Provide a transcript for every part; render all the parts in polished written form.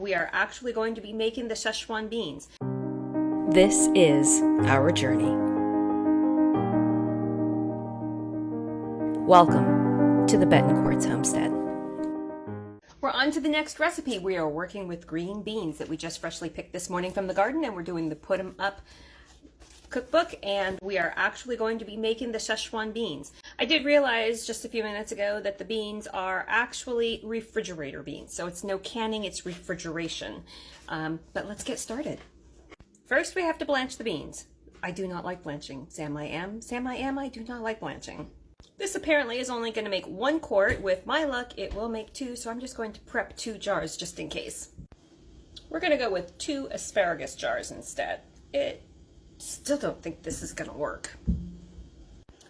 we are actually going to be making the Szechaun beans. This is our journey. Welcome to the Betancourt's homestead. We're on to the next recipe. We are working with green beans that we just freshly picked this morning from the garden, and we're doing the Put 'em Up cookbook, and we are actually going to be making the Szechaun beans. I did realize just a few minutes ago that the beans are actually refrigerator beans, so it's no canning, it's refrigeration. But let's get started. First, we have to blanch the beans. I do not like blanching. Sam, I am. I do not like blanching. This apparently is only going to make 1 quart. With my luck, it will make 2, so I'm just going to prep 2 jars just in case. We're going to go with 2 asparagus jars instead. Still don't think this is going to work.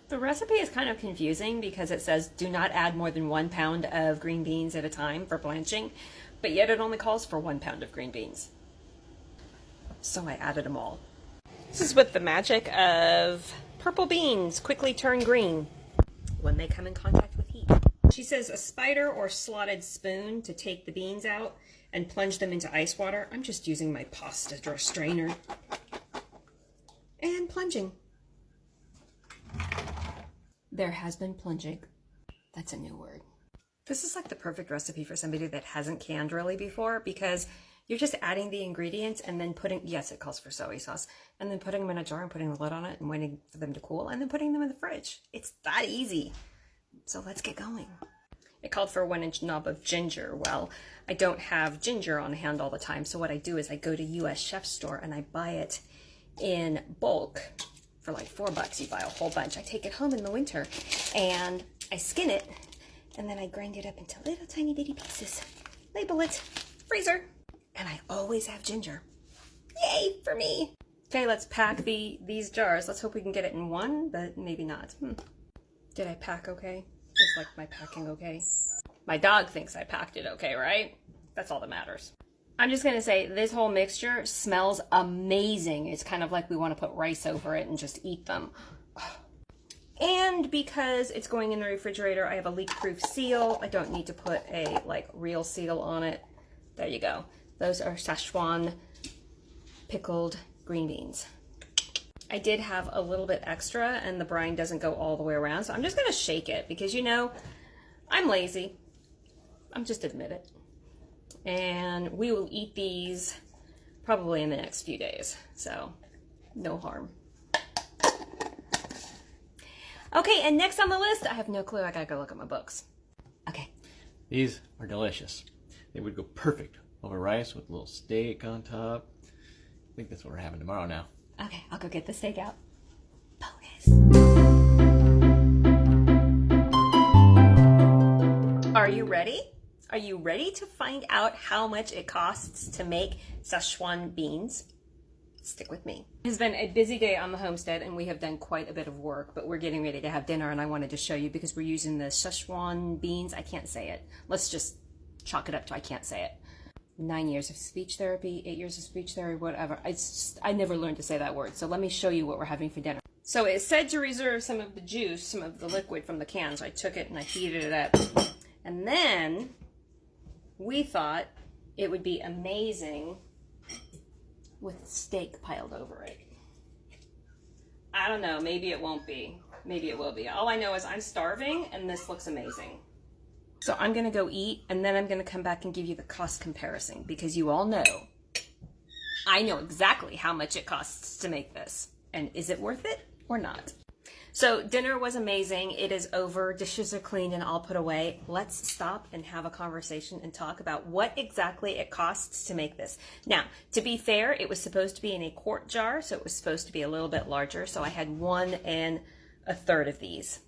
The recipe is kind of confusing because it says do not add more than 1 pound of green beans at a time for blanching, but yet it only calls for 1 pound of green beans. So I added them all. This is with the magic of purple beans quickly turn green when they come in contact with heat. She says a spider or slotted spoon to take the beans out and plunge them into ice water. I'm just using my pasta strainer. And plunging. There has been plunging. That's a new word. This is like the perfect recipe for somebody that hasn't canned really before, because you're just adding the ingredients and then putting, yes, it calls for soy sauce, and then putting them in a jar and putting the lid on it and waiting for them to cool and then putting them in the fridge. It's that easy. So let's get going. It called for a 1-inch knob of ginger. Well, I don't have ginger on hand all the time, so what I do is I go to US Chef Store and I buy it in bulk for like $4. You buy a whole bunch. I take it home in the winter and I skin it, and then I grind it up into little tiny bitty pieces, label it, freezer, and I always have ginger. Yay for me. Okay, let's pack these jars. Let's hope we can get it in one, but maybe not. Did I pack okay? Is like my packing okay? My dog thinks I packed it okay, right? That's all that matters. I'm just going to say this whole mixture smells amazing. It's kind of like we want to put rice over it and just eat them. And because it's going in the refrigerator, I have a leak-proof seal. I don't need to put a real seal on it. There you go. Those are Szechaun pickled green beans. I did have a little bit extra and the brine doesn't go all the way around, so I'm just going to shake it because, you know, I'm lazy. I'm just admit it. And we will eat these probably in the next few days, so no harm. Okay, and next on the list, I have no clue. I gotta go look at my books. Okay. These are delicious. They would go perfect over rice with a little steak on top. I think that's what we're having tomorrow now. Okay, I'll go get the steak out. Bonus. Are you ready? Are you ready to find out how much it costs to make Szechaun beans? Stick with me. It has been a busy day on the homestead and we have done quite a bit of work, but we're getting ready to have dinner and I wanted to show you because we're using the Szechaun beans. I can't say it. Let's just chalk it up to I can't say it. 9 years of speech therapy, 8 years of speech therapy, whatever. I never learned to say that word. So let me show you what we're having for dinner. So it said to reserve some of the juice, some of the liquid from the cans. I took it and I heated it up. And then we thought it would be amazing with steak piled over it. I don't know, maybe it won't be. Maybe it will be. All I know is I'm starving and this looks amazing. So I'm gonna go eat and then I'm gonna come back and give you the cost comparison because you all know, I know exactly how much it costs to make this. And is it worth it or not? So dinner was amazing. It is over. Dishes are cleaned and all put away. Let's stop and have a conversation and talk about what exactly it costs to make this. Now, to be fair, it was supposed to be in a quart jar, so it was supposed to be a little bit larger. So I had 1 1/3 of these.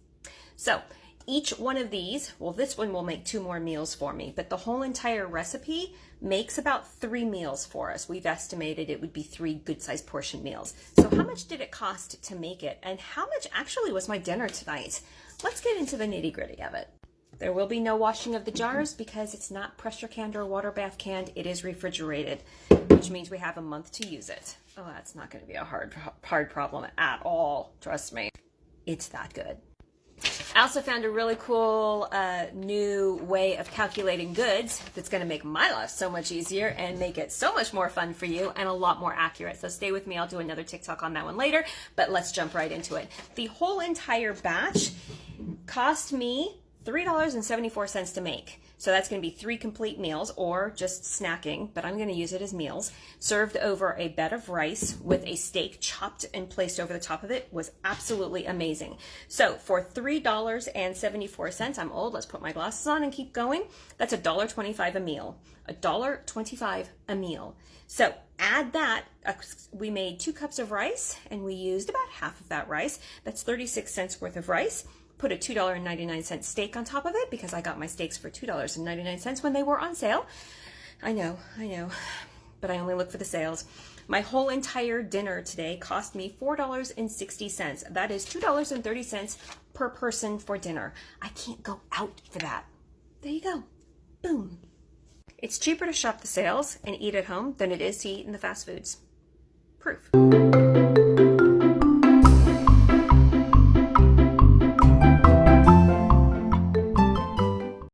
So each one of these, well, this one will make 2 more meals for me, but the whole entire recipe makes about 3 meals for us. We've estimated it would be 3 good-sized portion meals. So how much did it cost to make it? And how much actually was my dinner tonight? Let's get into the nitty-gritty of it. There will be no washing of the jars because it's not pressure canned or water bath canned. It is refrigerated, which means we have a month to use it. Oh, that's not going to be a hard problem at all. Trust me. It's that good. I also found a really cool new way of calculating goods that's going to make my life so much easier and make it so much more fun for you and a lot more accurate. So stay with me. I'll do another TikTok on that one later, but let's jump right into it. The whole entire batch cost me $3.74 to make. So that's going to be 3 complete meals or just snacking, but I'm going to use it as meals. Served over a bed of rice with a steak chopped and placed over the top of it was absolutely amazing. So for $3.74, I'm old, let's put my glasses on and keep going. That's $1.25 a meal. $1.25 a meal. So add that, we made 2 cups of rice and we used about half of that rice. That's 36 cents worth of rice. Put a $2.99 steak on top of it because I got my steaks for $2.99 when they were on sale. I know, but I only look for the sales. My whole entire dinner today cost me $4.60. That is $2.30 per person for dinner. I can't go out for that. There you go. Boom. It's cheaper to shop the sales and eat at home than it is to eat in the fast foods. Proof.